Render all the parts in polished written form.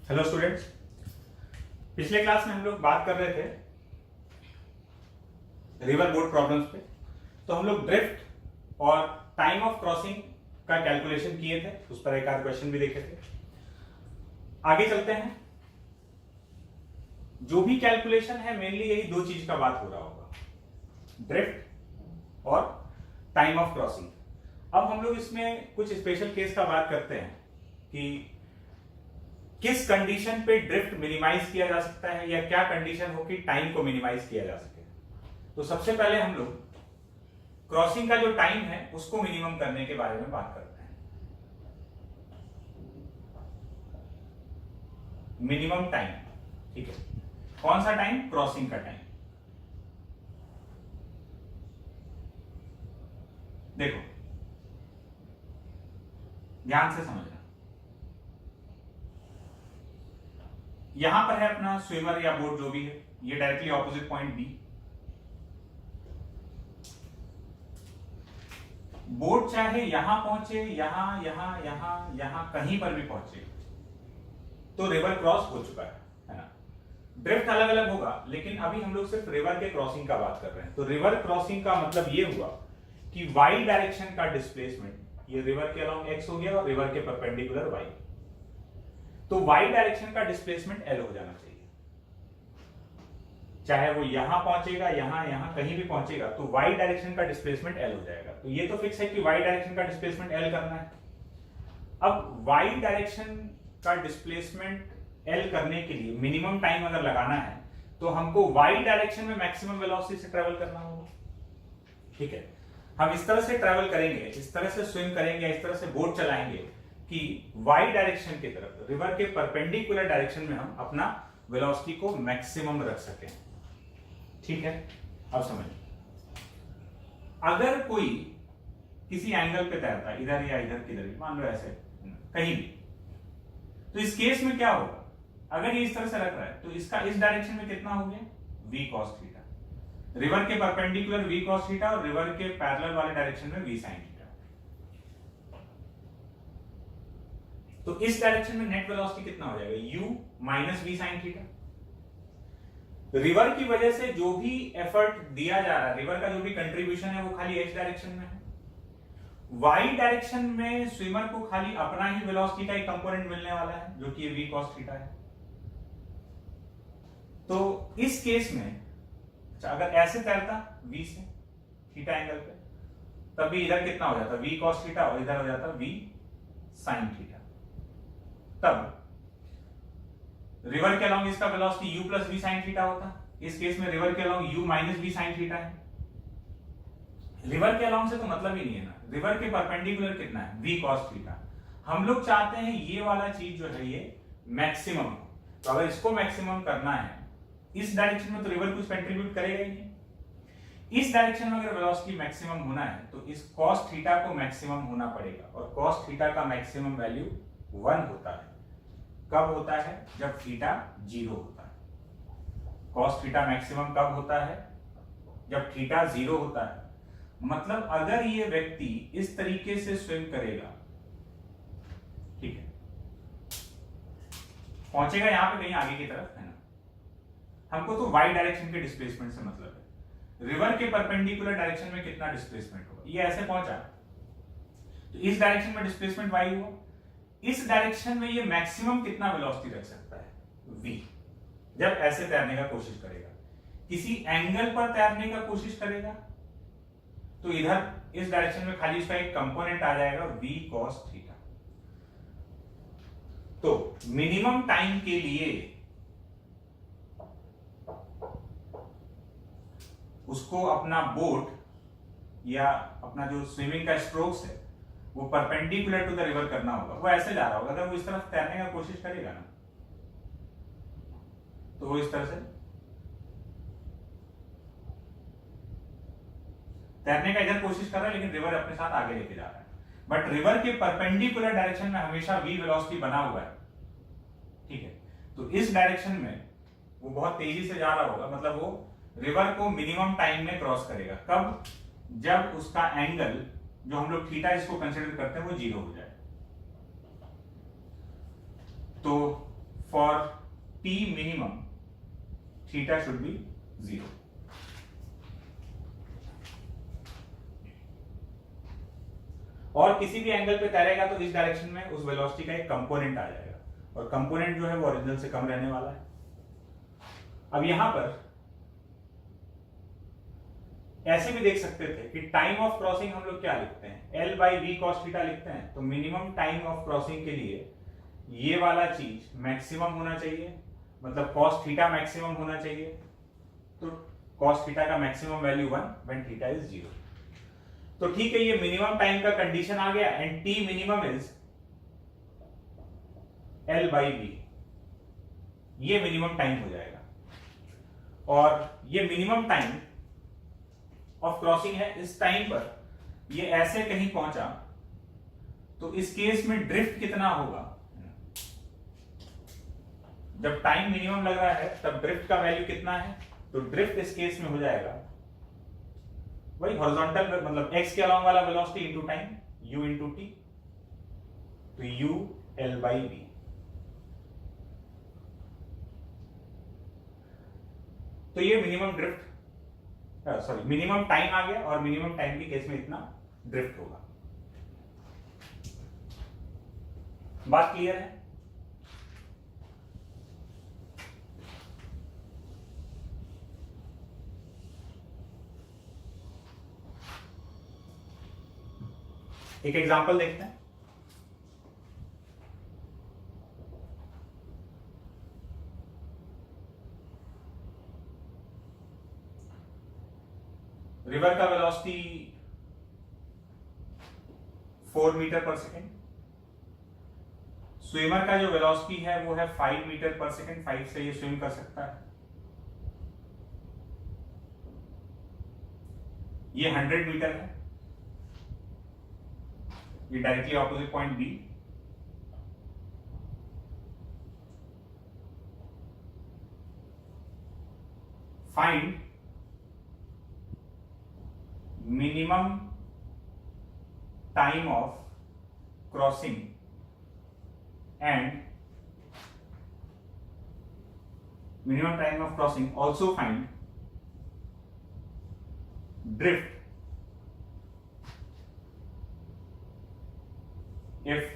Hello students. पिछले class में हम लोग बात कर रहे थे रिवर बोट प्रॉब्लम्स पे। तो हम लोग ड्रिफ्ट और टाइम ऑफ क्रॉसिंग का कैलकुलेशन किए थे, उस पर एक आध क्वेश्चन भी देखे थे। आगे चलते हैं। जो भी कैलकुलेशन है मेनली यही दो चीज का बात हो रहा होगा, ड्रिफ्ट और टाइम ऑफ क्रॉसिंग। अब हम लोग इसमें कुछ स्पेशल केस का बात करते हैं कि किस कंडीशन पे ड्रिफ्ट मिनिमाइज किया जा सकता है या क्या कंडीशन हो कि टाइम को मिनिमाइज किया जा सके। तो सबसे पहले हम लोग क्रॉसिंग का जो टाइम है उसको मिनिमम करने के बारे में बात करते हैं। मिनिमम टाइम, ठीक है। कौन सा टाइम? क्रॉसिंग का टाइम। देखो ध्यान से समझना, यहां पर है अपना स्विमर या बोट जो भी है, ये directly opposite point B. Boat चाहे यहां पहुंचे, यहां यहां यहां यहां कहीं पर भी पहुंचे तो रिवर क्रॉस हो चुका है ना। ड्रिफ्ट अलग अलग होगा, लेकिन अभी हम लोग सिर्फ रिवर के क्रॉसिंग का बात कर रहे हैं। तो रिवर क्रॉसिंग का मतलब ये हुआ कि वाई डायरेक्शन का डिस्प्लेसमेंट, ये रिवर के अलोंग एक्स हो गया और रिवर के परपेंडिकुलर वाई। तो वाई डायरेक्शन का डिस्प्लेसमेंट एल हो जाना चाहिए, चाहे वो यहां पहुंचेगा यहां यहां कहीं भी पहुंचेगा तो वाई डायरेक्शन का डिस्प्लेसमेंट एल हो जाएगा। तो ये तो फिक्स है कि वाई डायरेक्शन का डिस्प्लेसमेंट एल करना है। अब वाई डायरेक्शन का डिस्प्लेसमेंट एल करने के लिए मिनिमम टाइम अगर लगाना है तो हमको वाई डायरेक्शन में मैक्सिमम वेलोसिटी से ट्रेवल करना होगा, ठीक है। हम इस तरह से ट्रेवल करेंगे, इस तरह से स्विम करेंगे, इस तरह से बोट चलाएंगे कि वाई डायरेक्शन की तरफ, रिवर के परपेंडिकुलर डायरेक्शन में हम अपना वेलोसिटी को मैक्सिमम रख सकें, ठीक है। अब समझिए, अगर कोई किसी एंगल पे तैरता है, इधर या इधर किधर भी, मान लो ऐसे कहीं भी, तो इस केस में क्या होगा? अगर ये इस तरह से रख रहा है तो इसका इस डायरेक्शन में कितना हो गया? v cos theta. रिवर के परपेंडिकुलर v cos थीटा और रिवर के पैरेलल वाले डायरेक्शन में v sin थीटा। तो इस डायरेक्शन में नेट वेलोसिटी कितना हो जाएगा? u minus v sin theta. River की वजह से जो भी एफर्ट दिया जा रहा है, रिवर का जो भी कंट्रीब्यूशन है वो खाली x डायरेक्शन में है। y डायरेक्शन में स्विमर को खाली अपना ही वेलोसिटी का एक कंपोनेंट मिलने वाला है जो कि v cos थीटा है। तो इस केस में अगर ऐसे तैरता v से थीटा एंगल पे, तब भी इधर कितना हो जाता? v cos थीटा और इधर हो जाता v sin थीटा। तब रिवर के अलोंग इसका velocity u plus v sin theta होता। इस केस में रिवर के along u minus v sin theta है। रिवर के अलोंग से तो मतलब ही नहीं है ना, रिवर के परपेंडिकुलर कितना है? v cos theta. हम लोग चाहते हैं ये वाला चीज जो है ये मैक्सिमम हो। तो अगर इसको मैक्सिमम करना है इस डायरेक्शन में तो रिवर कुछ कंट्रीब्यूट करेगा ही नहीं। इस डायरेक्शन में अगर वेलोसिटी मैक्सिमम होना है तो इस cos थीटा को मैक्सिमम होना पड़ेगा, और cos थीटा का मैक्सिमम वैल्यू 1 होता है। कब होता है? जब थीटा 0 होता है। cos थीटा मैक्सिमम कब होता है? जब थीटा 0 होता है। मतलब अगर ये व्यक्ति इस तरीके से स्विम करेगा, ठीक है, पहुंचेगा यहां पे कहीं आगे की तरफ, है ना। हमको तो वाई डायरेक्शन के डिस्प्लेसमेंट से मतलब है। रिवर के परपेंडिकुलर डायरेक्शन में कितना डिस्प्लेसमेंट होगा? ये ऐसे पहुंचा तो इस डायरेक्शन में डिस्प्लेसमेंट वाई हुआ। इस डायरेक्शन में ये मैक्सिमम कितना वेलोसिटी रख सकता है? v। जब ऐसे तैरने का कोशिश करेगा, किसी एंगल पर तैरने का कोशिश करेगा तो इधर इस डायरेक्शन में खाली इसका एक कंपोनेंट आ जाएगा v cos थीटा। तो मिनिमम टाइम के लिए उसको अपना बोट या अपना जो स्विमिंग का स्ट्रोक्स है वो परपेंडिकुलर टू द रिवर करना होगा। वो ऐसे जा रहा होगा, अगर वो इस तरफ तैरने का कोशिश करेगा ना तो वो इस तरह से तैरने का इधर कोशिश कर रहा है, लेकिन रिवर अपने साथ आगे लेके जा रहा है। बट रिवर के परपेंडिकुलर डायरेक्शन में हमेशा v वेलोसिटी बना हुआ है, ठीक है। तो इस डायरेक्शन में वो बहुत तेजी से जा रहा होगा, मतलब वो रिवर को मिनिमम टाइम में क्रॉस करेगा। कब? जब उसका एंगल जो हम लोग थीटा इसको कंसीडर करते हैं वो 0 हो जाए। तो for T minimum theta should be 0। और किसी भी एंगल पे तैरेगा तो इस डायरेक्शन में उस वेलोसिटी का एक कंपोनेंट आ जाएगा, और कंपोनेंट जो है वो ओरिजिनल से कम रहने वाला है। अब यहां पर ऐसे भी देख सकते थे कि टाइम ऑफ क्रॉसिंग हम लोग क्या लिखते हैं, L by v cos theta लिखते हैं। तो मिनिमम टाइम ऑफ क्रॉसिंग के लिए ये वाला चीज मैक्सिमम होना चाहिए, मतलब कॉस थीटा मैक्सिमम होना चाहिए। तो कॉस थीटा का maximum value 1 when theta is 0। तो ठीक है, ये मिनिमम टाइम का कंडीशन आ गया, and t minimum is L by v, ये मिनिमम टाइम हो जाएगा। और ये मिनिमम टाइम ऑफ क्रॉसिंग है। इस टाइम पर ये ऐसे कहीं पहुंचा तो इस केस में ड्रिफ्ट कितना होगा, जब टाइम मिनिमम लग रहा है तब ड्रिफ्ट का वैल्यू कितना है, तो ड्रिफ्ट इस केस में हो जाएगा वही हॉरिजॉन्टल, मतलब x के अलोंग वाला velocity into time, u into t, तो u L बाई v। तो ये minimum drift, sorry minimum time आ गया, और मिनिमम टाइम के केस में इतना ड्रिफ्ट होगा। बात क्लियर है? एक एग्जांपल देखते हैं। रिवर का velocity 4 metre per second, swimmer का जो वेलोसिटी है वो है 5 मीटर पर सेकेंड, 5 से ये स्विम कर सकता है। ये 100 मीटर है, ये directly opposite point B. Find minimum time of crossing and minimum time of crossing, also find drift if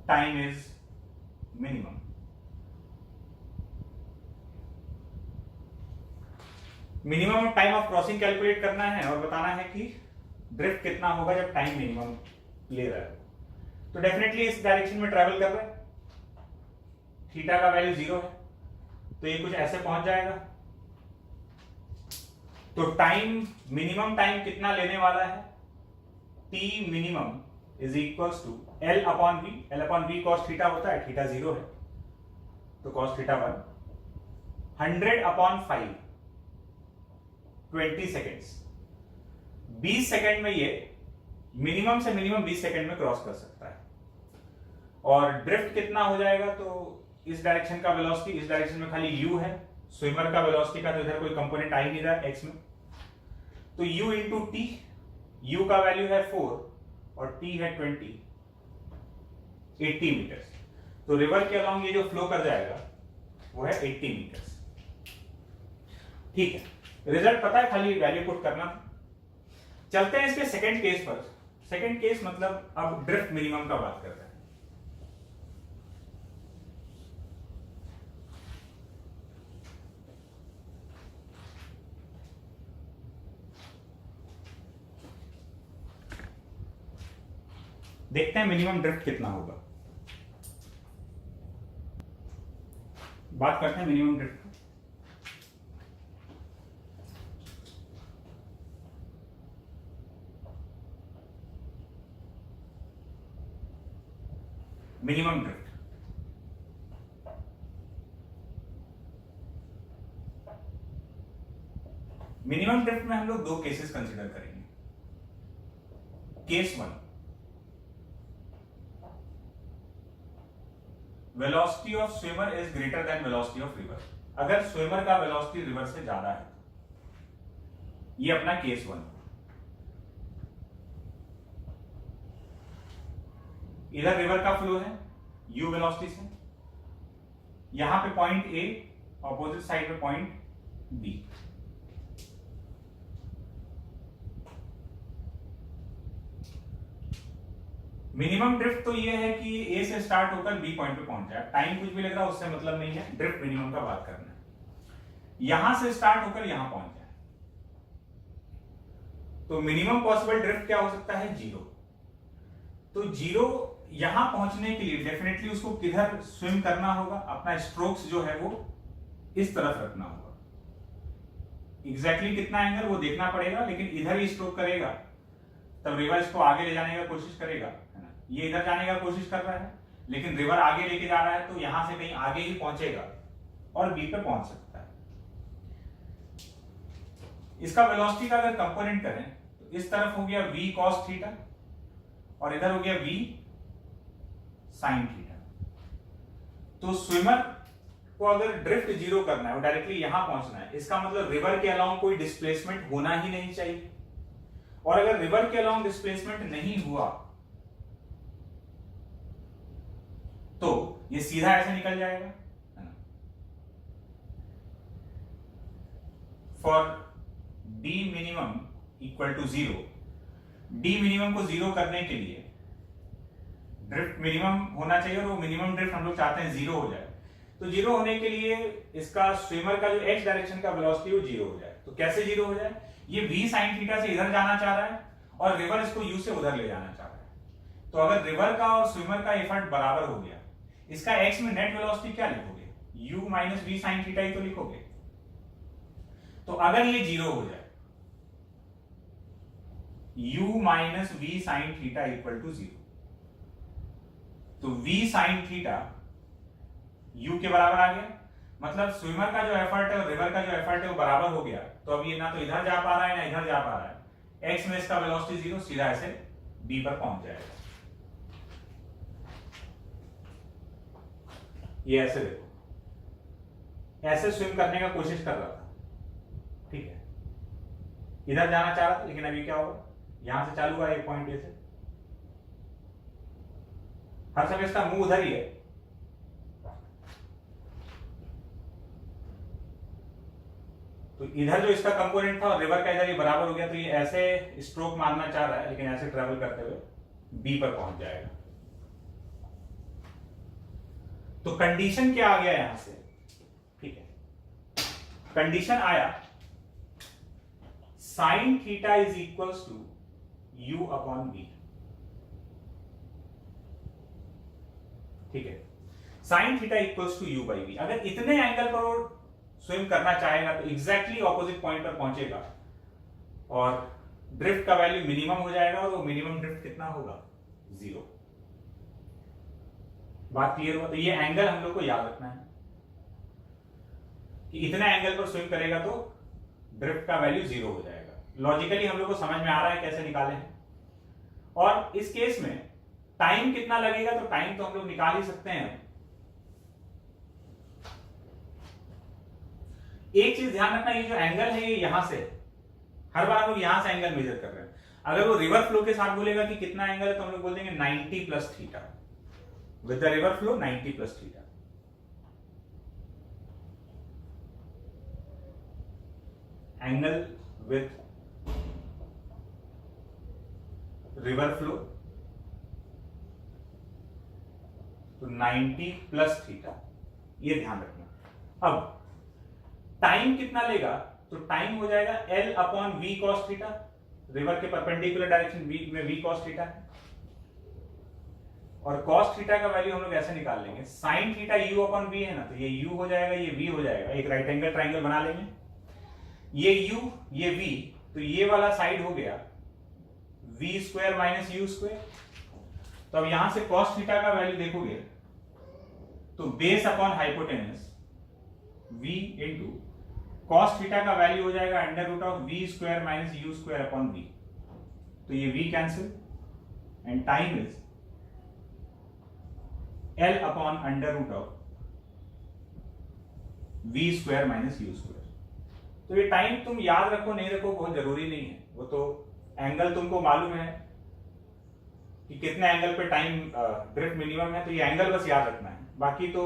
time is minimum। Minimum time of crossing calculate करना है और बताना है कि ड्रिफ्ट कितना होगा जब टाइम मिनिमम ले रहा है। तो डेफिनेटली इस डायरेक्शन में ट्रेवल कर रहा है, थीटा का वैल्यू 0 है, तो ये कुछ ऐसे पहुंच जाएगा। तो टाइम मिनिमम टाइम कितना लेने वाला है, t minimum is equals to L upon v. L upon v cos theta होता है, थीटा 0 है तो cos theta 1, 100 upon 5, 20 seconds. 20 second में ये मिनिमम से मिनिमम 20 सेकेंड में क्रॉस कर सकता है। और ड्रिफ्ट कितना हो जाएगा, तो इस डायरेक्शन का वेलोसिटी, इस डायरेक्शन में खाली u है, स्विमर का वेलोसिटी का तो इधर कोई कंपोनेंट आ ही नहीं रहा x में, तो u इंटू टी, u का वैल्यू है 4 और t है 20, 80 मीटर। तो रिवर के अलोंग ये जो फ्लो कर जाएगा वो है 80 मीटर। ठीक है, रिजल्ट पता है, खाली वैल्यू पुट करना। चलते हैं इसके सेकंड केस पर। सेकंड केस मतलब अब ड्रिफ्ट मिनिमम का बात कर रहे हैं। देखते हैं मिनिमम ड्रिफ्ट कितना होगा। बात करते हैं minimum drift. Minimum drift minimum drift में हम लोग दो केसेस कंसीडर करेंगे। Case 1, velocity of swimmer is greater than velocity of river. अगर स्विमर का वेलोसिटी रिवर से ज्यादा है, ये अपना केस 1। इधर रिवर का फ्लो है u वेलोसिटी से, यहां पे पॉइंट ए, ऑपोजिट साइड पे पॉइंट बी। मिनिमम ड्रिफ्ट तो ये है कि ए से स्टार्ट होकर बी पॉइंट पे पहुंच जाए। टाइम कुछ भी लग रहा है उससे मतलब नहीं है, ड्रिफ्ट मिनिमम का बात करना है। यहां से स्टार्ट होकर यहां पहुंच जाए तो मिनिमम पॉसिबल ड्रिफ्ट क्या हो सकता है? 0। तो 0 यहां पहुंचने के लिए डेफिनेटली उसको किधर स्विम करना होगा? अपना स्ट्रोक्स जो है वो इस तरफ रखना होगा। एग्जैक्टली कितना एंगल वो देखना पड़ेगा, लेकिन इधर ही स्ट्रोक करेगा तब रिवर इसको आगे ले जाने का कोशिश करेगा, है ना। ये इधर जाने का कोशिश कर रहा है लेकिन रिवर आगे लेके जा रहा है तो यहां से कहीं आगे ही पहुंचेगा और बी पे पहुंच सकता है। इसका वेलोसिटी का अगर कंपोनेंट करें तो इस तरफ हो गया v cos थीटा और इधर हो गया v sin थीटा। तो स्विमर को अगर ड्रिफ्ट 0 करना है, वो डायरेक्टली यहां पहुंचना है, इसका मतलब रिवर के अलाउंग कोई डिस्प्लेसमेंट होना ही नहीं चाहिए। और अगर रिवर के अलाउंग डिस्प्लेसमेंट नहीं हुआ तो ये सीधा ऐसे निकल जाएगा। For d minimum equal to 0, d minimum को 0 करने के लिए ड्रिफ्ट मिनिमम होना चाहिए और वो मिनिमम ड्रिफ्ट हम लोग चाहते हैं 0 हो जाए। तो 0 होने के लिए इसका स्विमर का जो x डायरेक्शन का वेलोसिटी वो 0 हो जाए। तो कैसे 0 हो जाए? ये v sin थीटा से इधर जाना चाह रहा है और रिवर इसको u से उधर ले जाना चाह रहा है। तो अगर रिवर का और स्विमर का एफर्ट बराबर हो गया, इसका x में नेट वेलोसिटी क्या लिखोगे? u minus v sin theta ही तो लिखोगे। तो अगर ये 0 हो जाए, u minus v sin theta equal to 0, तो v sin थीटा u के बराबर आ गया। मतलब स्विमर का जो एफर्ट है और रिवर का जो एफर्ट है वो बराबर हो गया। तो अब ये ना तो इधर जा पा रहा है ना इधर जा पा रहा है। x में इसका वेलोसिटी 0, सीधा ऐसे b पर पहुंच जाएगा। ये ऐसे देखो, ऐसे स्विम करने का कोशिश कर रहा था, ठीक है, इधर जाना चाह रहा था, लेकिन अभी क्या होगा? यहां से चालू हुआ एक पॉइंट ए से, हर समय इसका मुंह उधर ही है। तो इधर जो इसका कंपोनेंट था और रिवर का इधर ये बराबर हो गया, तो ये ऐसे स्ट्रोक मारना चाह रहा है लेकिन ऐसे ट्रेवल करते हुए बी पर पहुंच जाएगा। तो कंडीशन क्या आ गया यहां से? ठीक है, कंडीशन आया sine theta is equals to u upon v. ठीक है, sine theta equals to u by v. अगर इतने एंगल पर स्विम करना चाहेगा तो एग्जैक्टली ऑपोजिट पॉइंट पर पहुंचेगा और ड्रिफ्ट का वैल्यू मिनिमम हो जाएगा और वो मिनिमम ड्रिफ्ट कितना होगा? 0। बात क्लियर हुआ? तो ये एंगल हम लोग को याद रखना है कि इतने एंगल पर स्विम करेगा तो ड्रिफ्ट का वैल्यू 0 हो जाएगा। लॉजिकली हम लोग को समझ में आ रहा है कैसे निकाले हैं। और इस केस में टाइम कितना लगेगा? तो टाइम तो हम लोग निकाल ही सकते हैं। एक चीज ध्यान रखना, ये जो एंगल है ये यहां से, हर बार हम लोग यहां से एंगल मेजर कर रहे हैं। अगर वो रिवर फ्लो के साथ बोलेगा कि कितना एंगल है तो हम लोग बोल देंगे 90 plus theta. With the river flow 90 plus theta. Angle with river flow तो 90 प्लस थीटा, ये ध्यान रखना। अब टाइम कितना लेगा? तो टाइम हो जाएगा L upon v cos theta. River के परपेंडिकुलर डायरेक्शन v में v cos थीटा है और cos थीटा का वैल्यू हम लोग ऐसे निकाल लेंगे, sin theta u upon v है ना, तो ये u हो जाएगा, ये v हो जाएगा। एक राइट एंगल ट्राइंगल बना लेंगे, ये u ये v, तो ये वाला साइड हो गया v square minus u square. तो अब यहां से cos थीटा का वैल्यू देखोगे तो base upon hypotenuse v into cos theta का वैल्यू हो जाएगा under root of v square minus u square upon v। तो ये v cancel and time is L upon under root of v square minus u square. तो ये time तुम याद रखो नहीं रखो बहुत जरूरी नहीं है, वो तो एंगल तुमको मालूम है कि कितने एंगल पे टाइम ड्रिफ्ट मिनिमम है, तो ये एंगल बस याद रखना है। बाकी तो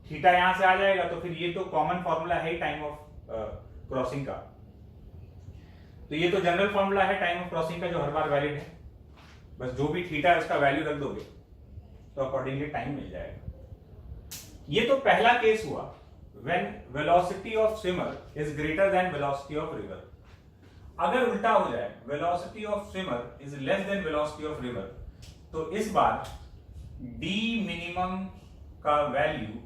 थीटा यहां से आ जाएगा, तो फिर ये तो कॉमन फॉर्मूला है टाइम ऑफ क्रॉसिंग का, तो ये तो जनरल फॉर्मूला है टाइम ऑफ क्रॉसिंग का जो हर बार वैलिड है। बस जो भी थीटा है उसका वैल्यू रख दोगे तो अकॉर्डिंगली टाइम मिल जाएगा। ये तो पहला केस हुआ when velocity of swimmer is greater than velocity of river. अगर उल्टा हो जाए, velocity of swimmer is less than velocity of river, तो इस बार डी मिनिमम का वैल्यू,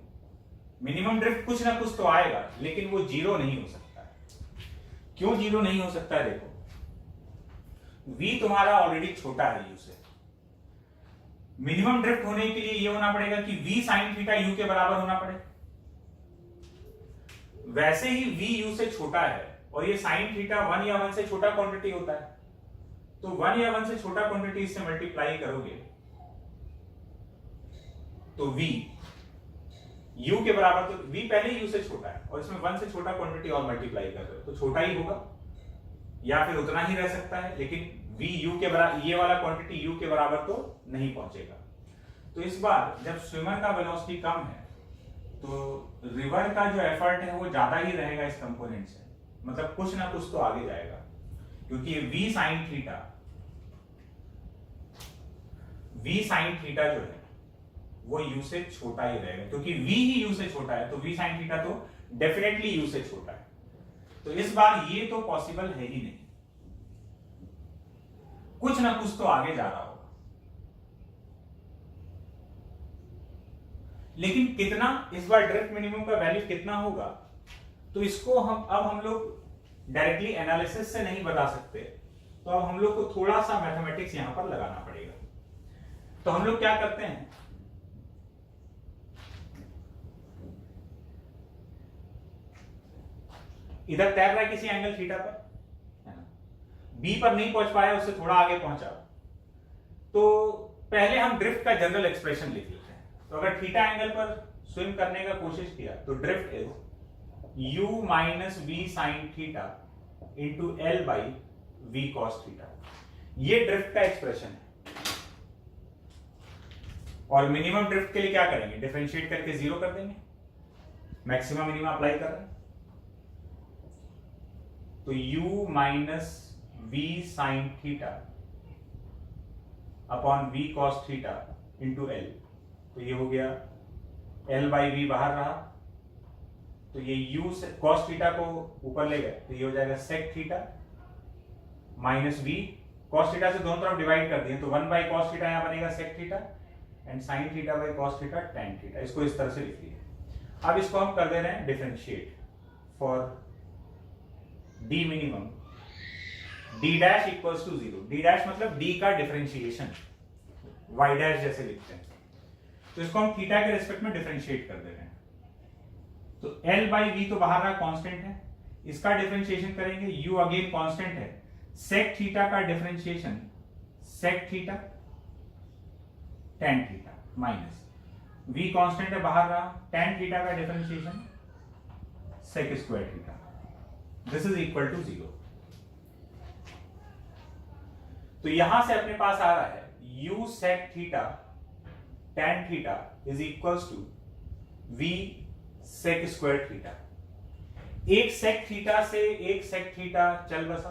मिनिमम ड्रिफ्ट कुछ ना कुछ तो आएगा, लेकिन वो जीरो नहीं हो सकता है। क्यों जीरो नहीं हो सकता है? देखो, v तुम्हारा ऑलरेडी छोटा है u से। मिनिमम ड्रिफ्ट होने के लिए ये होना पड़ेगा कि v sin थीटा u के बराबर होना पड़े। वैसे ही v u से छोटा है और ये sin थीटा 1 या 1 से छोटा क्वांटिटी होता है, तो 1 या 1 से छोटा क्वांटिटी इससे मल्टीप्लाई करोगे तो v u के बराबर, तो v पहले ही u से छोटा है और इसमें 1 से छोटा क्वांटिटी और मल्टीप्लाई कर रहे हो तो छोटा ही होगा, या फिर उतना ही रह सकता है, लेकिन v u के बराबर, ये वाला क्वांटिटी u के बराबर तो नहीं पहुंचेगा। तो इस बार जब स्विमर का वेलोसिटी कम है तो रिवर का जो एफर्ट है वो ज्यादा ही रहेगा इस कंपोनेंट से, मतलब कुछ ना कुछ तो आगे जाएगा, क्योंकि ये v sin थीटा जो है वो u से छोटा ही रहेगा, क्योंकि v ही u से छोटा है तो v sin थीटा तो डेफिनेटली u से छोटा है। तो इस बार ये तो पॉसिबल है ही नहीं, कुछ ना कुछ तो आगे जा रहा होगा, लेकिन कितना, इस बार ड्रिफ्ट मिनिमम का वैल्यू कितना होगा, तो इसको हम लोग डायरेक्टली एनालिसिस से नहीं बता सकते, तो अब हम लोग को थोड़ा सा मैथमेटिक्स यहां पर लगाना पड़ेगा। तो हम लोग क्या करते हैं, इधर तैर रहा है किसी एंगल थीटा पर, है ना, बी पर नहीं पहुंच पाया, उससे थोड़ा आगे पहुंचा, तो पहले हम ड्रिफ्ट का जनरल एक्सप्रेशन लिख लेते हैं। तो अगर थीटा एंगल पर स्विम करने का कोशिश किया तो drift is u minus v sine theta into L by v cos theta, ये ड्रिफ्ट का एक्सप्रेशन है। और मिनिमम ड्रिफ्ट के लिए क्या करेंगे, डिफरेंशिएट करके जीरो कर देंगे, मैक्सिमम मिनिमम अप्लाई कर रहे हैं, तो u minus v sine theta upon v cos theta into L, तो ये हो गया l बाई वी बाहर रहा, तो ये u से कॉस थीटा को ऊपर ले गए तो ये हो जाएगा sec theta minus v cos theta से दोनों तरफ डिवाइड कर दिए तो 1 बाई कॉस थीटा यहां बनेगा sec theta and sine theta by cos theta tan theta, इसको इस तरह से लिख लिया। अब इसको हम कर दे रहे हैं differentiate for d minimum, d dash equals to zero, d dash मतलब डी का डिफरेंशिएशन, वाई डैश जैसे लिखते हैं, तो इसको हम थीटा के रिस्पेक्ट में डिफरेंशिएट कर दे रहे हैं। तो L बाई वी तो बाहर रहा कांस्टेंट है, इसका डिफरेंशिएशन करेंगे, U अगेन कांस्टेंट है, सेक थीटा का differentiation sec theta tan theta minus V constant है बाहर रहा, टेन थीटा का differentiation sec square theta, this is equal to zero. तो यहां से अपने पास आ रहा है U sec theta tan theta is equals to V sec square theta. एक सेक थीटा से एक सेक थीटा चल बसा,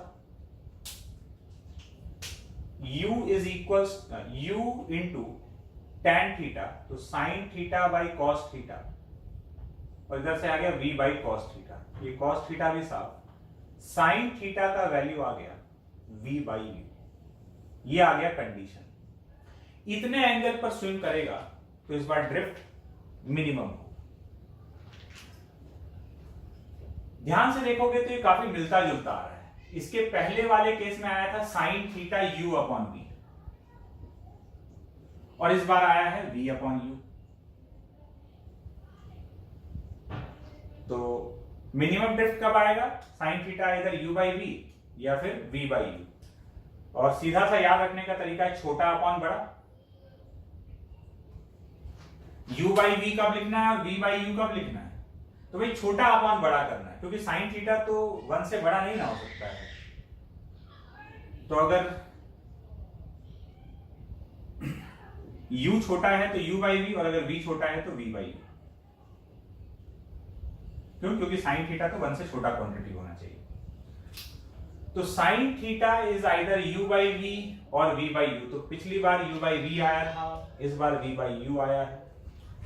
U is equals U into tan theta, तो sine theta by cos theta, और इधर से आ गया V बाई कॉस थीटा, ये कॉस थीटा भी साफ, साइन थीटा का वैल्यू आ गया V बाई U, ये आ गया कंडीशन। इतने एंगल पर स्विम करेगा तो इस बार ड्रिफ्ट मिनिमम हो। ध्यान से देखोगे तो ये काफी मिलता जुलता आ रहा है, इसके पहले वाले केस में आया था sign theta u upon v, और इस बार आया है v अपॉन u। तो मिनिमम ड्रिफ्ट कब आएगा, साइन थीटा इधर u बाई v या फिर v बाई u, और सीधा सा याद रखने का तरीका है छोटा अपॉन बड़ा, u बाई v कब लिखना है और v बाई u कब लिखना है, तो भाई छोटा अपॉन बड़ा करना है, क्योंकि साइन थीटा तो 1 से बड़ा नहीं ना हो सकता है। तो अगर u छोटा है तो u बाई v, और अगर v छोटा है तो v बाई u। क्यों? क्योंकि साइन थीटा तो 1 से छोटा क्वांटिटी होना चाहिए। तो sine theta is either u by v और v बाई यू। तो पिछली बार u बाई वी आया था, इस बार v बाई यू आया है।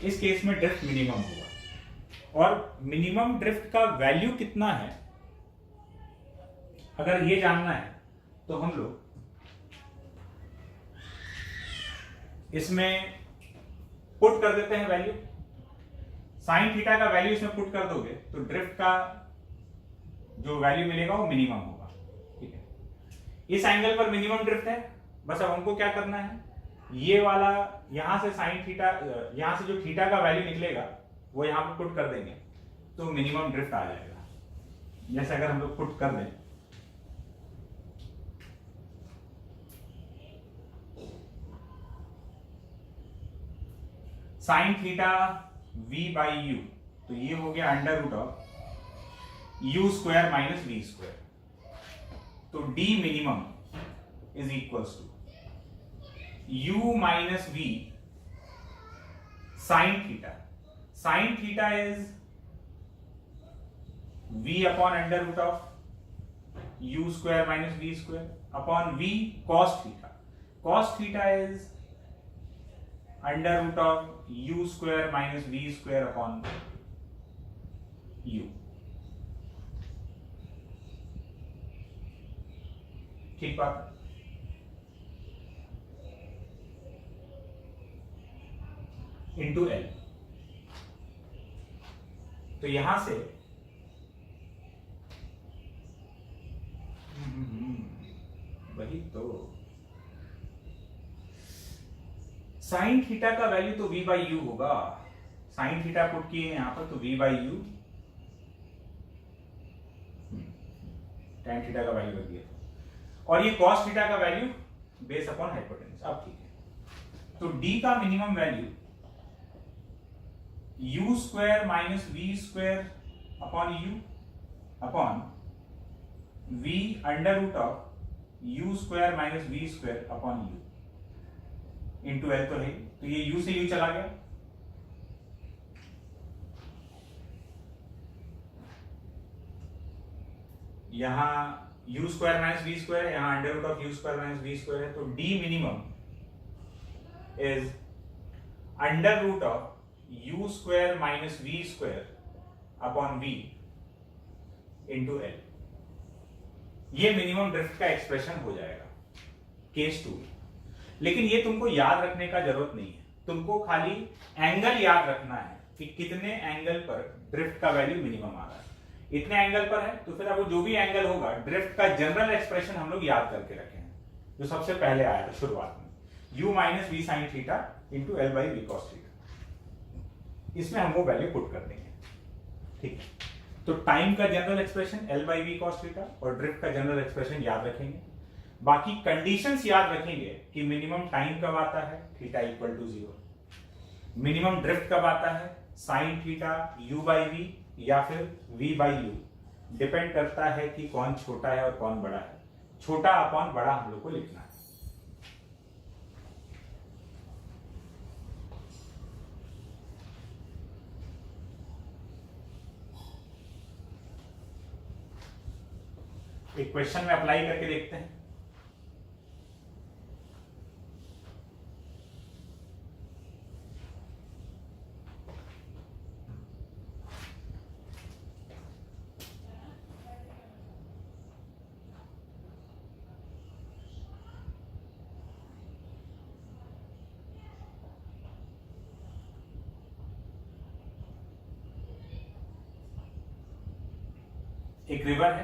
इस केस में ड्रिफ्ट मिनिमम होगा। और मिनिमम ड्रिफ्ट का वैल्यू कितना है अगर ये जानना है तो हम लोग इसमें पुट कर देते हैं वैल्यू। साइन थीटा का वैल्यू इसमें पुट कर दोगे तो ड्रिफ्ट का जो वैल्यू मिलेगा वो मिनिमम होगा। ठीक है, इस एंगल पर मिनिमम ड्रिफ्ट है। बस अब हमको क्या करना है, ये वाला यहां से साइन थीटा, यहां से जो थीटा का वैल्यू निकलेगा वो यहां पर पुट कर देंगे तो मिनिमम ड्रिफ्ट आ जाएगा। जैसे अगर हम लोग पुट कर दें sine theta v by u, तो ये हो गया under root of u square minus v square. तो d minimum is equals to u minus v sine theta. Sine theta is v upon under root of u square minus v square upon v cos theta. cos theta is under root of u square minus v square upon u। ठीक बात। Into L. तो यहां से वही तो sine theta का value तो v by u होगा। साइन थीटा पुट किए यहां पर तो v by u, tan theta का वैल्यू रख दिया और ये cos थीटा का वैल्यू बेस अपॉन हाइपोटेन्यूज। अब ठीक है, तो d का minimum value u square minus v square upon u upon v under root of u square minus v square upon u into L. तो है, तो ये u से u चला गया। यहां u square minus v square है, यहां under root of u square minus v square है। तो d minimum is under root of u square minus v square upon v into l. ये मिनिमम ड्रिफ्ट का expression हो जाएगा case 2। लेकिन ये तुमको याद रखने का जरूरत नहीं है, तुमको खाली एंगल याद रखना है कि कितने एंगल पर ड्रिफ्ट का वैल्यू मिनिमम आ रहा है। इतने एंगल पर है तो फिर अब जो भी एंगल होगा ड्रिफ्ट का जनरल एक्सप्रेशन हम लोग याद करके रखे हैं, जो सबसे पहले आया था शुरुआत में, u minus v sine theta into L by v cos theta. इसमें हम वो वैल्यू पुट कर देंगे। ठीक है, तो टाइम का general expression l by v cos theta और ड्रिफ्ट का जनरल एक्सप्रेशन याद रखेंगे। बाकी कंडीशंस याद रखेंगे कि मिनिमम टाइम कब आता है, theta equal to 0। Minimum drift कब आता है, sine theta u by v या फिर v बाई यू। डिपेंड करता है कि कौन छोटा है और कौन बड़ा है। छोटा अपॉन बड़ा हम लोग को लिखना है। एक क्वेश्चन में अप्लाई करके देखते हैं। एक रिवर है,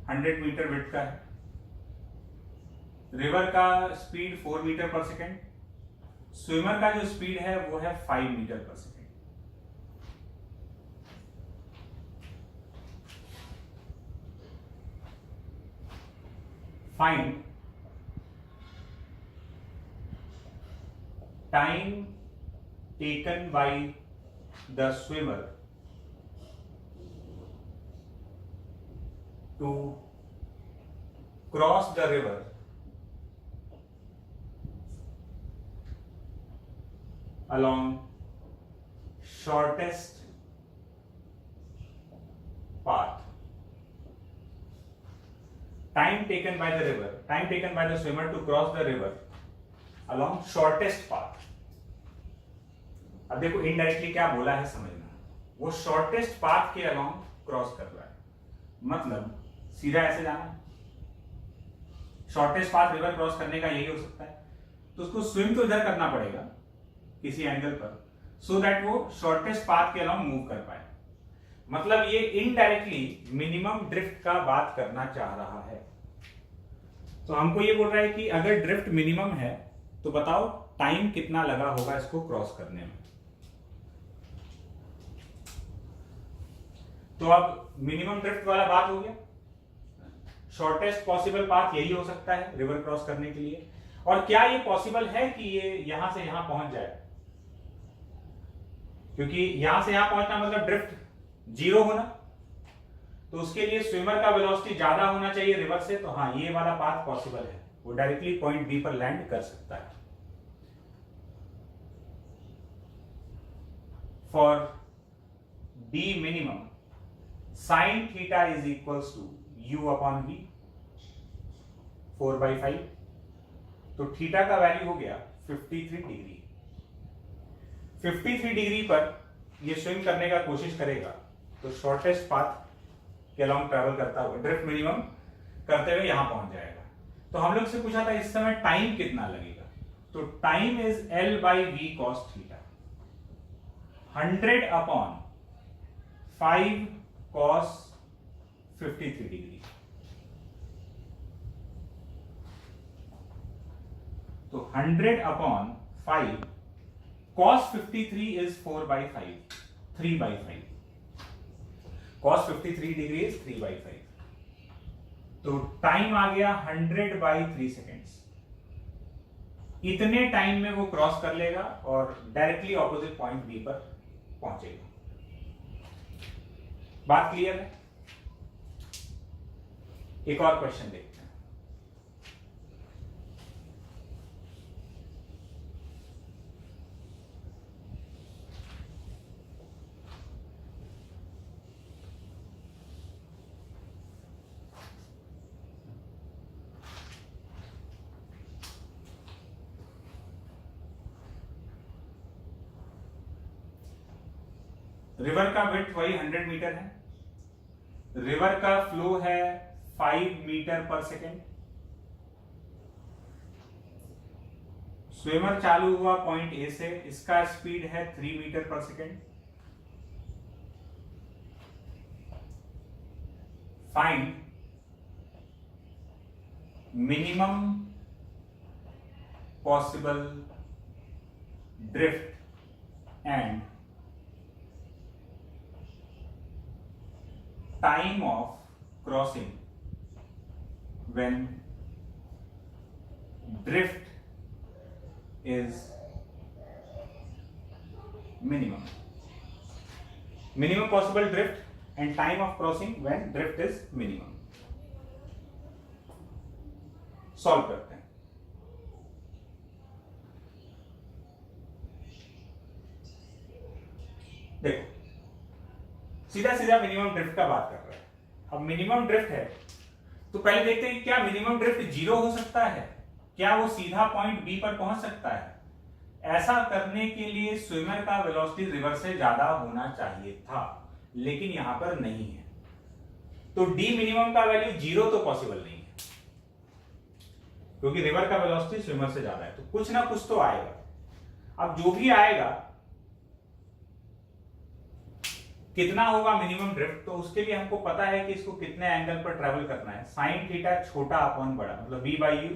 100 मीटर विड्थ का है। रिवर का speed 4 metre per second. Swimmer का जो स्पीड है वो है 5 metre per second. Find time taken by the swimmer to cross the river along shortest time taken by the river, time taken by the swimmer to cross the river along shortest path. अब देखो indirectly क्या बोला है समझना, वो shortest path के along cross कर रहा है, मतलब सीधा ऐसे जाना है। शॉर्टेस्ट पाथ रिवर क्रॉस करने का यही हो सकता है, तो उसको स्विम तो इधर करना पड़ेगा किसी एंगल पर, सो दैट वो शॉर्टेस्ट पाथ के अलोंग मूव कर पाए। मतलब ये इनडायरेक्टली मिनिमम ड्रिफ्ट का बात करना चाह रहा है। तो हमको ये बोल रहा है कि अगर ड्रिफ्ट मिनिमम है तो बताओ टाइम कितना लगा होगा इसको क्रॉस करने में। तो अब मिनिमम ड्रिफ्ट वाला बात हो गया, शॉर्टेस्ट पॉसिबल पाथ यही हो सकता है रिवर क्रॉस करने के लिए। और क्या ये पॉसिबल है कि ये यहां से यहां पहुंच जाए, क्योंकि यहां से यहां पहुंचना मतलब ड्रिफ्ट जीरो होना, तो उसके लिए स्विमर का वेलोसिटी ज्यादा होना चाहिए रिवर से। तो हाँ, ये वाला पाथ पॉसिबल है, वो डायरेक्टली पॉइंट बी पर लैंड कर सकता है। For d minimum sine theta is equals to u upon v 4/5। तो थीटा का वैल्यू हो गया 53 डिग्री। 53 डिग्री पर ये स्विम करने का कोशिश करेगा, तो शॉर्टेस्ट पाथ के अलोंग ट्रैवल करता हुआ ड्रिफ्ट मिनिमम करते हुए यहां पहुंच जाएगा। तो हम लोग से पूछा था इस समय टाइम कितना लगेगा, तो time is L by v cos theta, 100 upon 5 cos 53 degree. तो 100 upon 5 cos 53 is 4/5, 3/5। cos 53 degree is 3/5। तो टाइम आ गया 100/3 सेकेंड्स। इतने टाइम में वो क्रॉस कर लेगा और डायरेक्टली ऑपोजिट पॉइंट बी पर पहुंचेगा। बात क्लियर है? एक और क्वेश्चन देखते हैं। रिवर का विड्थ वही 100 मीटर है, रिवर का फ्लो है 5 मीटर पर सेकेंड। स्विमर चालू हुआ पॉइंट ए से, इसका स्पीड है 3 metre per second. Find minimum possible drift and time of crossing when drift is minimum. Minimum possible drift and time of crossing when drift is minimum. Solve करते हैं। देखो सीधा सीधा मिनिमम ड्रिफ्ट का बात कर रहा है। अब मिनिमम ड्रिफ्ट है तो पहले देखते हैं क्या मिनिमम ड्रिफ्ट जीरो हो सकता है, क्या वो सीधा पॉइंट बी पर पहुंच सकता है। ऐसा करने के लिए स्विमर का वेलोसिटी रिवर से ज्यादा होना चाहिए था, लेकिन यहां पर नहीं है। तो डी मिनिमम का वैल्यू जीरो तो पॉसिबल नहीं है, क्योंकि रिवर का वेलोसिटी स्विमर से ज्यादा है। तो कुछ ना कुछ तो आएगा। अब जो भी आएगा कितना होगा मिनिमम ड्रिफ्ट, तो उसके लिए हमको पता है कि इसको कितने एंगल पर ट्रेवल करना है। साइन थीटा छोटा अपॉन बड़ा, मतलब v by u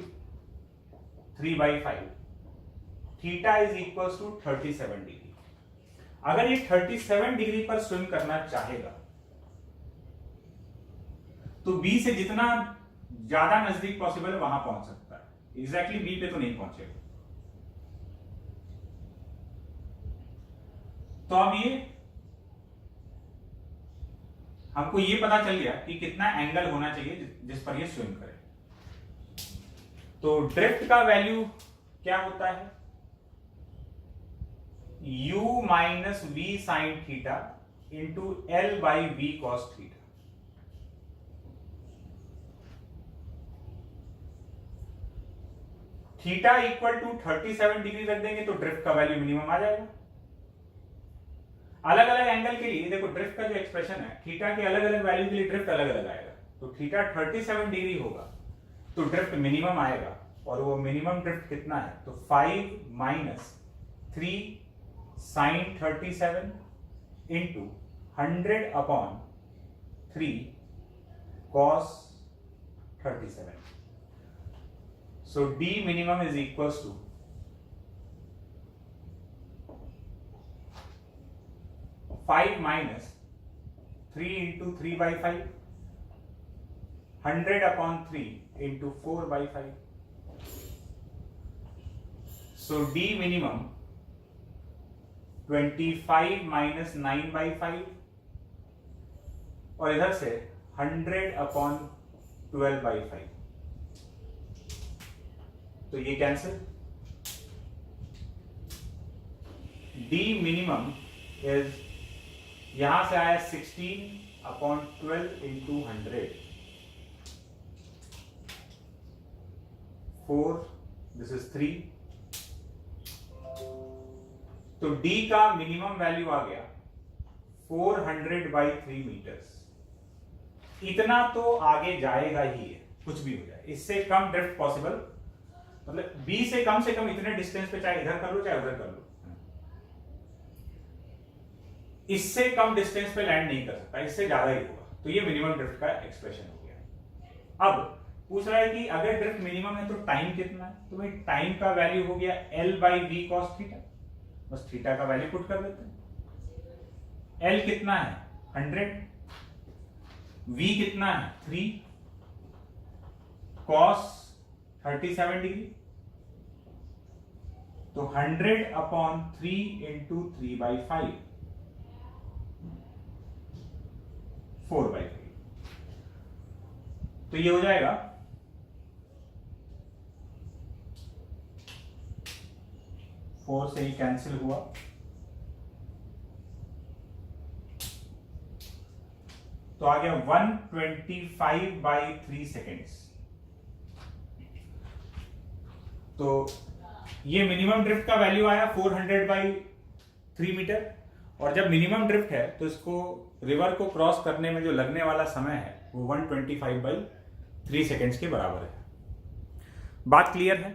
3/5, theta is equal to 37 degree. अगर ये 37 डिग्री पर स्विम करना चाहेगा तो b से जितना ज्यादा नजदीक पॉसिबल है वहां पहुंच सकता है। एग्जैक्टली b पे तो नहीं पहुंचेगा। तो अब ये हमको ये पता चल गया कि कितना एंगल होना चाहिए जिस पर ये स्विम करे। तो ड्रिफ्ट का वैल्यू क्या होता है, u minus v sine theta into L by v cos theta. Theta equal to 37 degree रख देंगे तो ड्रिफ्ट का वैल्यू मिनिमम आ जाएगा। अलग अलग एंगल के लिए देखो ड्रिफ्ट का जो एक्सप्रेशन है, थीटा के अलग अलग वैल्यू के लिए ड्रिफ्ट अलग अलग आएगा। तो थीटा 37 डिग्री होगा तो ड्रिफ्ट मिनिमम आएगा, और वो मिनिमम ड्रिफ्ट कितना है, तो 5 minus 3 sine 37 into 100 upon 3 cos 37. So D minimum is equals to 5 minus 3 into 3 by 5, 100 upon 3 into 4 by 5. So D minimum 25 minus 9 by 5, और इधर से 100 upon 12 by 5, तो ये कैंसिल। D मिनिमम इज यहां से आया 16 अपॉन 12 इंटू 100, 4, दिस इज 3। तो D का मिनिमम वैल्यू आ गया 400 बाई 3 मीटर्स। इतना तो आगे जाएगा ही है, कुछ भी हो जाए, इससे कम ड्रिफ्ट पॉसिबल, मतलब B से कम इतने डिस्टेंस पे, चाहे इधर कर लो चाहे उधर कर लो, इससे कम डिस्टेंस पे लैंड नहीं कर सकता, इससे ज्यादा ही होगा। तो ये मिनिमम ड्रिफ्ट का एक्सप्रेशन हो गया। अब पूछ रहा है कि अगर ड्रिफ्ट मिनिमम है तो टाइम कितना है, तो भाई टाइम का वैल्यू हो गया L by v cos theta, बस थीटा का वैल्यू पुट कर देते हैं। L कितना है 100, V कितना है 3, cos 37 डिग्री, तो 100 अपॉन 3 इंटू 3 बाई 5, 4 बाई 3, तो ये हो जाएगा 4 से ही कैंसिल हुआ, तो आ गया 125 बाई 3 सेकेंड्स। तो ये मिनिमम ड्रिफ्ट का वैल्यू आया 400 बाई 3 मीटर, और जब मिनिमम ड्रिफ्ट है तो इसको रिवर को क्रॉस करने में जो लगने वाला समय है वो 125 बाई 3 सेकेंड्स के बराबर है। बात क्लियर है?